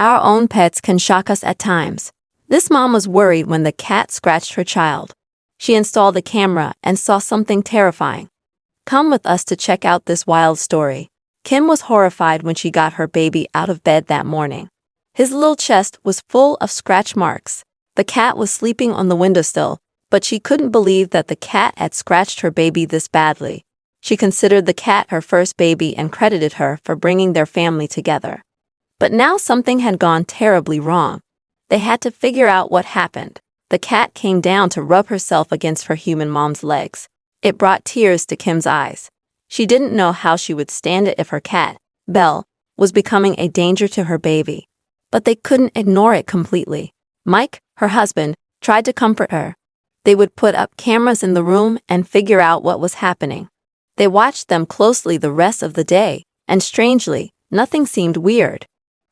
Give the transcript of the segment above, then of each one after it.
Our own pets can shock us at times. This mom was worried when the cat scratched her child. She installed a camera and saw something terrifying. Come with us to check out this wild story. Kim was horrified when she got her baby out of bed that morning. His little chest was full of scratch marks. The cat was sleeping on the windowsill, but she couldn't believe that the cat had scratched her baby this badly. She considered the cat her first baby and credited her for bringing their family together. But now something had gone terribly wrong. They had to figure out what happened. The cat came down to rub herself against her human mom's legs. It brought tears to Kim's eyes. She didn't know how she would stand it if her cat, Belle, was becoming a danger to her baby. But they couldn't ignore it completely. Mike, her husband, tried to comfort her. They would put up cameras in the room and figure out what was happening. They watched them closely the rest of the day, and strangely, nothing seemed weird.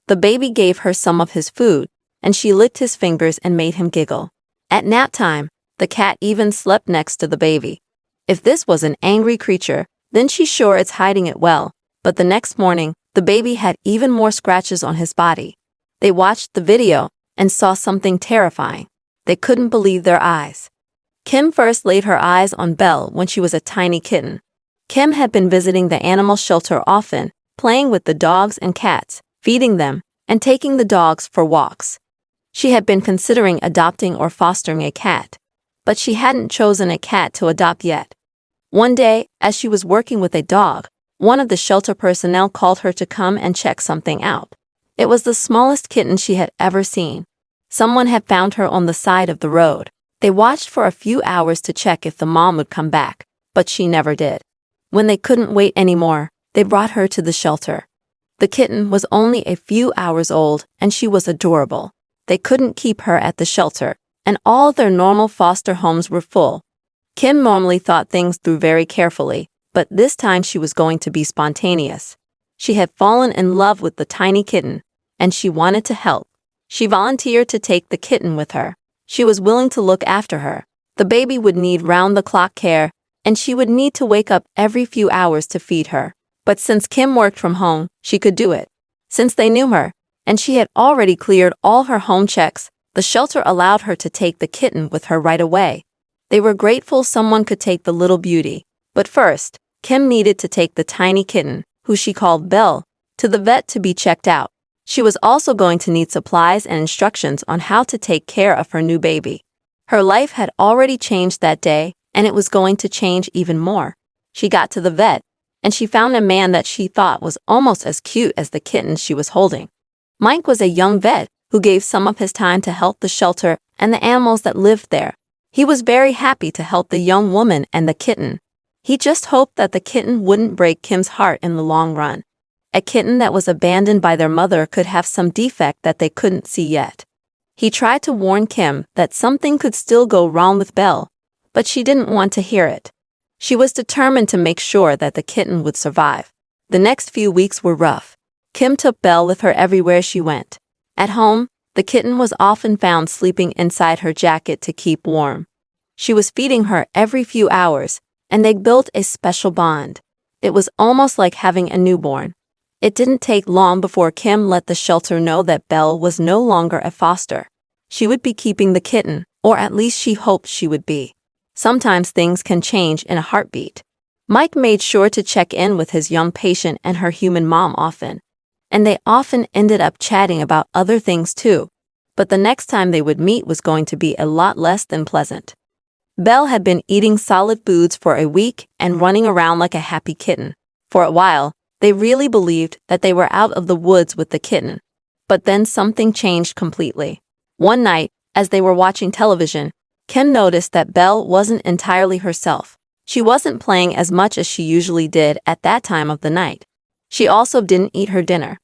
The baby gave her some of his food, and she licked his fingers and made him giggle. At nap time, the cat even slept next to the baby. If this was an angry creature, then she's sure it's hiding it well. But the next morning, the baby had even more scratches on his body. They watched the video and saw something terrifying. They couldn't believe their eyes. Kim first laid her eyes on Belle when she was a tiny kitten. Kim had been visiting the animal shelter often, playing with the dogs and cats, feeding them, and taking the dogs for walks. She had been considering adopting or fostering a cat, but she hadn't chosen a cat to adopt yet. One day, as she was working with a dog, one of the shelter personnel called her to come and check something out. It was the smallest kitten she had ever seen. Someone had found her on the side of the road. They watched for a few hours to check if the mom would come back, but she never did. When they couldn't wait anymore, they brought her to the shelter. The kitten was only a few hours old, and she was adorable. They couldn't keep her at the shelter, and all their normal foster homes were full. Kim normally thought things through very carefully, but this time she was going to be spontaneous. She had fallen in love with the tiny kitten, and she wanted to help. She volunteered to take the kitten with her. She was willing to look after her. The baby would need round-the-clock care, and she would need to wake up every few hours to feed her. But since Kim worked from home, she could do it. Since they knew her, and she had already cleared all her home checks, the shelter allowed her to take the kitten with her right away. They were grateful someone could take the little beauty. But first, Kim needed to take the tiny kitten, who she called Belle, to the vet to be checked out. She was also going to need supplies and instructions on how to take care of her new baby. Her life had already changed that day, and it was going to change even more. She got to the vet, and she found a man that she thought was almost as cute as the kitten she was holding. Mike was a young vet who gave some of his time to help the shelter and the animals that lived there. He was very happy to help the young woman and the kitten. He just hoped that the kitten wouldn't break Kim's heart in the long run. A kitten that was abandoned by their mother could have some defect that they couldn't see yet. He tried to warn Kim that something could still go wrong with Belle, but she didn't want to hear it. She was determined to make sure that the kitten would survive. The next few weeks were rough. Kim took Belle with her everywhere she went. At home, the kitten was often found sleeping inside her jacket to keep warm. She was feeding her every few hours, and they built a special bond. It was almost like having a newborn. It didn't take long before Kim let the shelter know that Belle was no longer a foster. She would be keeping the kitten, or at least she hoped she would be. Sometimes things can change in a heartbeat. Mike made sure to check in with his young patient and her human mom often. And they often ended up chatting about other things too. But the next time they would meet was going to be a lot less than pleasant. Belle had been eating solid foods for a week and running around like a happy kitten. For a while, they really believed that they were out of the woods with the kitten. But then something changed completely. One night, as they were watching television, Kim noticed that Belle wasn't entirely herself. She wasn't playing as much as she usually did at that time of the night. She also didn't eat her dinner.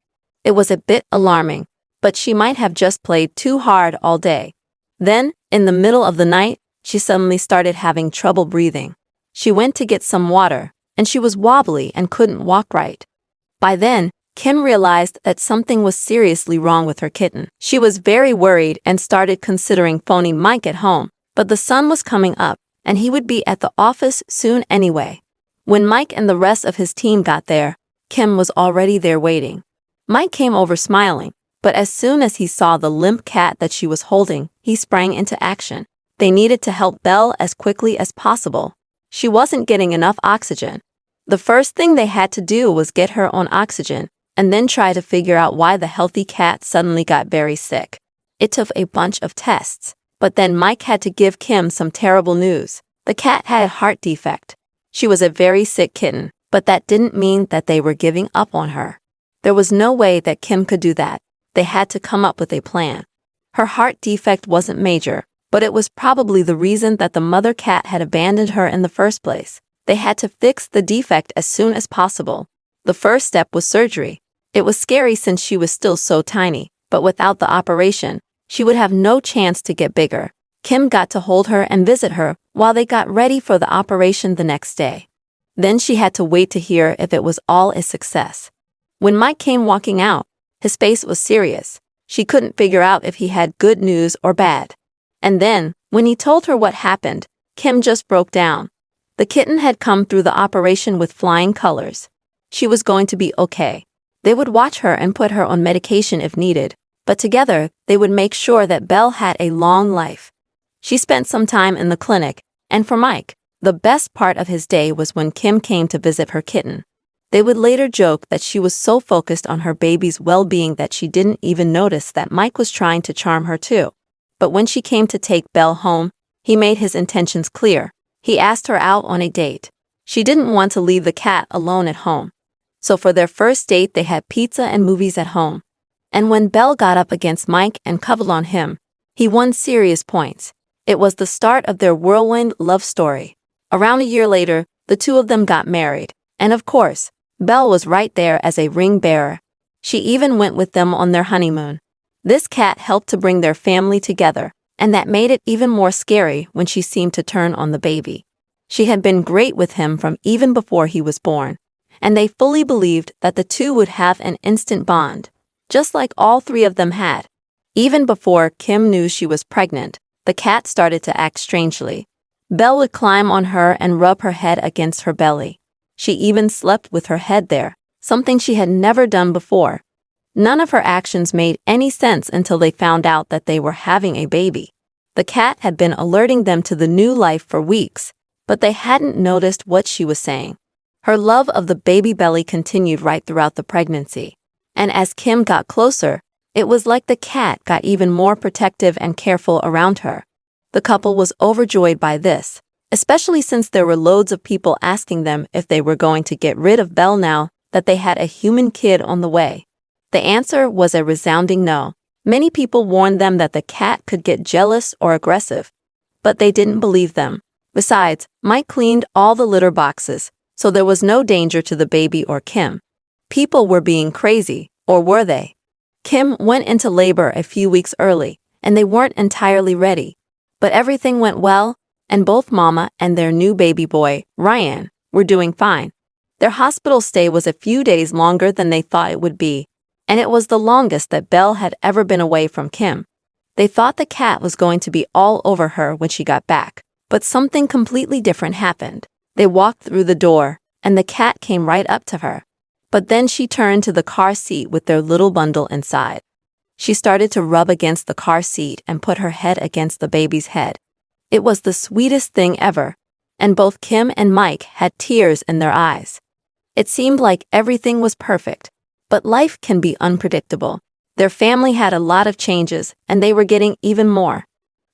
It was a bit alarming, but she might have just played too hard all day. Then, in the middle of the night, she suddenly started having trouble breathing. She went to get some water, and she was wobbly and couldn't walk right. By then, Kim realized that something was seriously wrong with her kitten. She was very worried and started considering phoning Mike at home, but the sun was coming up, and he would be at the office soon anyway. When Mike and the rest of his team got there, Kim was already there waiting. Mike came over smiling, But as soon as he saw the limp cat that she was holding, he sprang into action. They needed to help Belle as quickly as possible. She wasn't getting enough oxygen. The first thing they had to do was get her on oxygen, and then try to figure out why the healthy cat suddenly got very sick. It took a bunch of tests. But then Mike had to give Kim some terrible news. The cat had a heart defect. She was a very sick kitten, but that didn't mean that they were giving up on her. There was no way that Kim could do that. They had to come up with a plan. Her heart defect wasn't major, but it was probably the reason that the mother cat had abandoned her in the first place. They had to fix the defect as soon as possible. The first step was surgery. It was scary since she was still so tiny, but without the operation, she would have no chance to get bigger. Kim got to hold her and visit her while they got ready for the operation the next day. Then she had to wait to hear if it was all a success. When Mike came walking out, his face was serious. She couldn't figure out if he had good news or bad. And then, when he told her what happened, Kim just broke down. The kitten had come through the operation with flying colors. She was going to be okay. They would watch her and put her on medication if needed, but together, they would make sure that Belle had a long life. She spent some time in the clinic, and for Mike, the best part of his day was when Kim came to visit her kitten. They would later joke that she was so focused on her baby's well-being that she didn't even notice that Mike was trying to charm her too. But when she came to take Belle home, he made his intentions clear. He asked her out on a date. She didn't want to leave the cat alone at home. So for their first date, they had pizza and movies at home. And when Belle got up against Mike and cuddled on him, he won serious points. It was the start of their whirlwind love story. Around a year later, the two of them got married. And of course, Belle was right there as a ring bearer. She even went with them on their honeymoon. This cat helped to bring their family together, and that made it even more scary when she seemed to turn on the baby. She had been great with him from even before he was born, and they fully believed that the two would have an instant bond, just like all three of them had. Even before Kim knew she was pregnant, the cat started to act strangely. Belle would climb on her and rub her head against her belly. She even slept with her head there, something she had never done before. None of her actions made any sense until they found out that they were having a baby. The cat had been alerting them to the new life for weeks, but they hadn't noticed what she was saying. Her love of the baby belly continued right throughout the pregnancy. And as Kim got closer, it was like the cat got even more protective and careful around her. The couple was overjoyed by this, especially since there were loads of people asking them if they were going to get rid of Belle now that they had a human kid on the way. The answer was a resounding no. Many people warned them that the cat could get jealous or aggressive, but they didn't believe them. Besides, Mike cleaned all the litter boxes, so there was no danger to the baby or Kim. People were being crazy, or were they? Kim went into labor a few weeks early, and they weren't entirely ready. But everything went well, and both Mama and their new baby boy, Ryan, were doing fine. Their hospital stay was a few days longer than they thought it would be, and it was the longest that Belle had ever been away from Kim. They thought the cat was going to be all over her when she got back, but something completely different happened. They walked through the door, and the cat came right up to her. But then she turned to the car seat with their little bundle inside. She started to rub against the car seat and put her head against the baby's head. It was the sweetest thing ever, and both Kim and Mike had tears in their eyes. It seemed like everything was perfect, but life can be unpredictable. Their family had a lot of changes, and they were getting even more.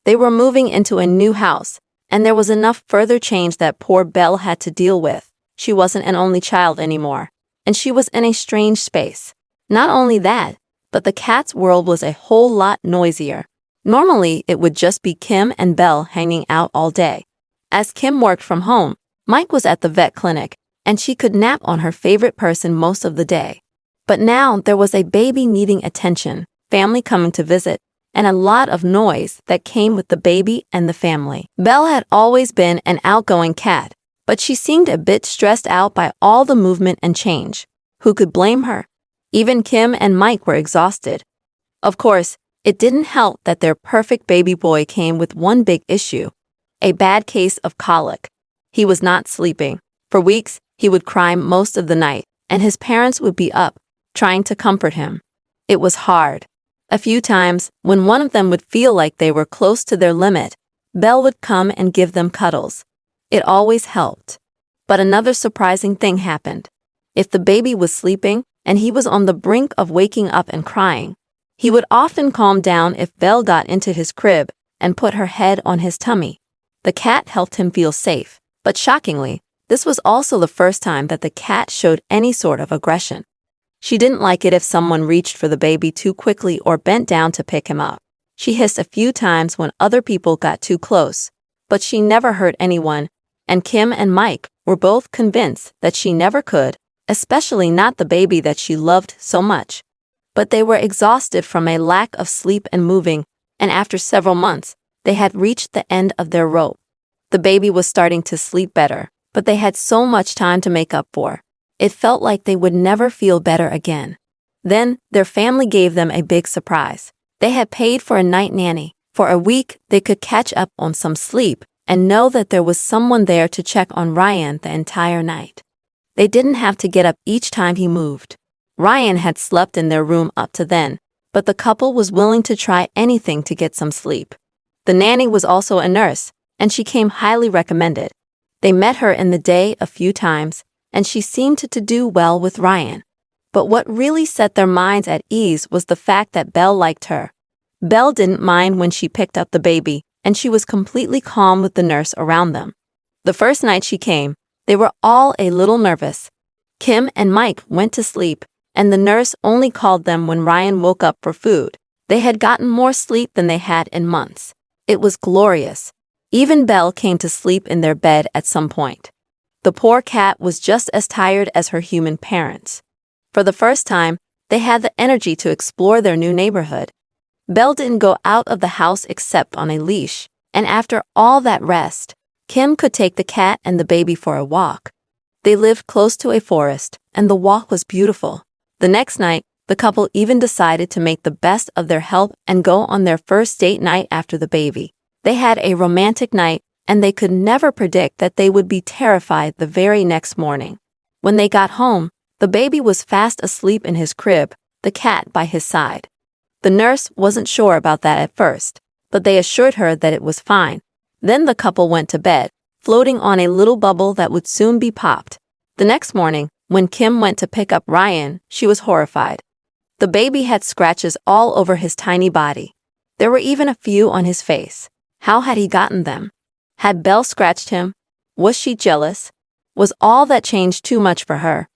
They were moving into a new house, and there was enough further change that poor Belle had to deal with. She wasn't an only child anymore, and she was in a strange space. Not only that, but the cat's world was a whole lot noisier. Normally, it would just be Kim and Belle hanging out all day. As Kim worked from home, Mike was at the vet clinic, and she could nap on her favorite person most of the day. But now there was a baby needing attention, family coming to visit, and a lot of noise that came with the baby and the family. Belle had always been an outgoing cat, but she seemed a bit stressed out by all the movement and change. Who could blame her? Even Kim and Mike were exhausted. Of course, it didn't help that their perfect baby boy came with one big issue: a bad case of colic. He was not sleeping. For weeks, he would cry most of the night, and his parents would be up, trying to comfort him. It was hard. A few times, when one of them would feel like they were close to their limit, Belle would come and give them cuddles. It always helped. But another surprising thing happened. If the baby was sleeping and he was on the brink of waking up and crying, he would often calm down if Belle got into his crib and put her head on his tummy. The cat helped him feel safe, but shockingly, this was also the first time that the cat showed any sort of aggression. She didn't like it if someone reached for the baby too quickly or bent down to pick him up. She hissed a few times when other people got too close, but she never hurt anyone, and Kim and Mike were both convinced that she never could, especially not the baby that she loved so much. But they were exhausted from a lack of sleep and moving, and after several months, they had reached the end of their rope. The baby was starting to sleep better, but they had so much time to make up for. It felt like they would never feel better again. Then, their family gave them a big surprise. They had paid for a night nanny. For a week, they could catch up on some sleep and know that there was someone there to check on Ryan the entire night. They didn't have to get up each time he moved. Ryan had slept in their room up to then, but the couple was willing to try anything to get some sleep. The nanny was also a nurse, and she came highly recommended. They met her in the day a few times, and she seemed to do well with Ryan. But what really set their minds at ease was the fact that Belle liked her. Belle didn't mind when she picked up the baby, and she was completely calm with the nurse around them. The first night she came, they were all a little nervous. Kim and Mike went to sleep, and the nurse only called them when Ryan woke up for food. They had gotten more sleep than they had in months. It was glorious. Even Belle came to sleep in their bed at some point. The poor cat was just as tired as her human parents. For the first time, they had the energy to explore their new neighborhood. Belle didn't go out of the house except on a leash, and after all that rest, Kim could take the cat and the baby for a walk. They lived close to a forest, and the walk was beautiful. The next night, the couple even decided to make the best of their health and go on their first date night after the baby. They had a romantic night, and they could never predict that they would be terrified the very next morning. When they got home, the baby was fast asleep in his crib, the cat by his side. The nurse wasn't sure about that at first, but they assured her that it was fine. Then the couple went to bed, floating on a little bubble that would soon be popped. The next morning, when Kim went to pick up Ryan, she was horrified. The baby had scratches all over his tiny body. There were even a few on his face. How had he gotten them? Had Belle scratched him? Was she jealous? Was all that changed too much for her?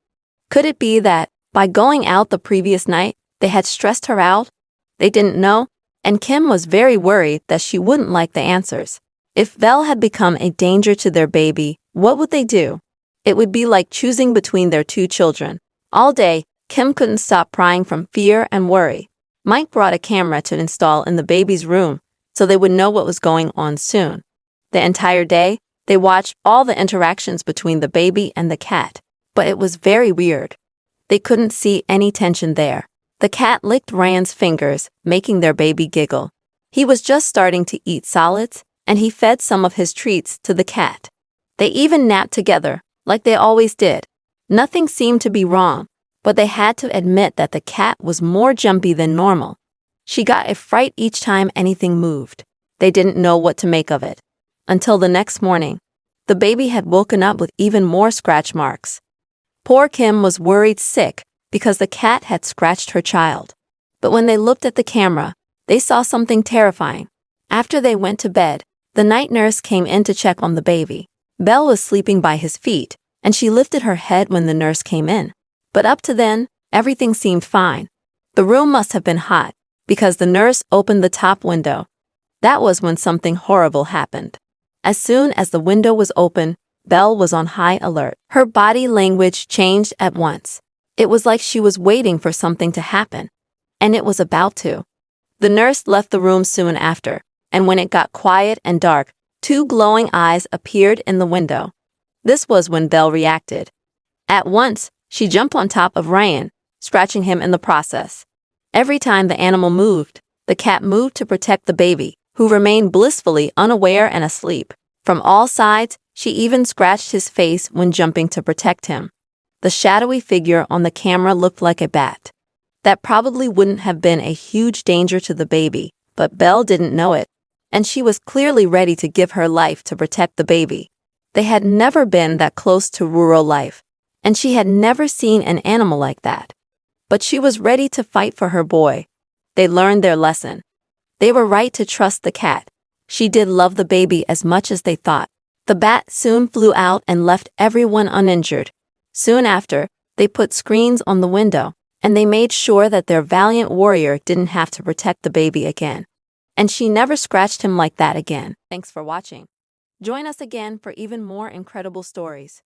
Could it be that, by going out the previous night, they had stressed her out? They didn't know, and Kim was very worried that she wouldn't like the answers. If Belle had become a danger to their baby, what would they do? It would be like choosing between their two children. All day, Kim couldn't stop crying from fear and worry. Mike brought a camera to install in the baby's room, so they would know what was going on soon. The entire day, they watched all the interactions between the baby and the cat, but it was very weird. They couldn't see any tension there. The cat licked Ryan's fingers, making their baby giggle. He was just starting to eat solids, and he fed some of his treats to the cat. They even napped together, like they always did. Nothing seemed to be wrong, but they had to admit that the cat was more jumpy than normal. She got a fright each time anything moved. They didn't know what to make of it. Until the next morning, the baby had woken up with even more scratch marks. Poor Kim was worried sick because the cat had scratched her child. But when they looked at the camera, they saw something terrifying. After they went to bed, the night nurse came in to check on the baby. Belle was sleeping by his feet, and she lifted her head when the nurse came in. But up to then, everything seemed fine. The room must have been hot, because the nurse opened the top window. That was when something horrible happened. As soon as the window was open, Belle was on high alert. Her body language changed at once. It was like she was waiting for something to happen. And it was about to. The nurse left the room soon after, and when it got quiet and dark, two glowing eyes appeared in the window. This was when Belle reacted. At once, she jumped on top of Ryan, scratching him in the process. Every time the animal moved, the cat moved to protect the baby, who remained blissfully unaware and asleep. From all sides, she even scratched his face when jumping to protect him. The shadowy figure on the camera looked like a bat. That probably wouldn't have been a huge danger to the baby, but Belle didn't know it, and she was clearly ready to give her life to protect the baby. They had never been that close to rural life, and she had never seen an animal like that. But she was ready to fight for her boy. They learned their lesson. They were right to trust the cat. She did love the baby as much as they thought. The bat soon flew out and left everyone uninjured. Soon after, they put screens on the window, and they made sure that their valiant warrior didn't have to protect the baby again. And she never scratched him like that again. Thanks for watching. Join us again for even more incredible stories.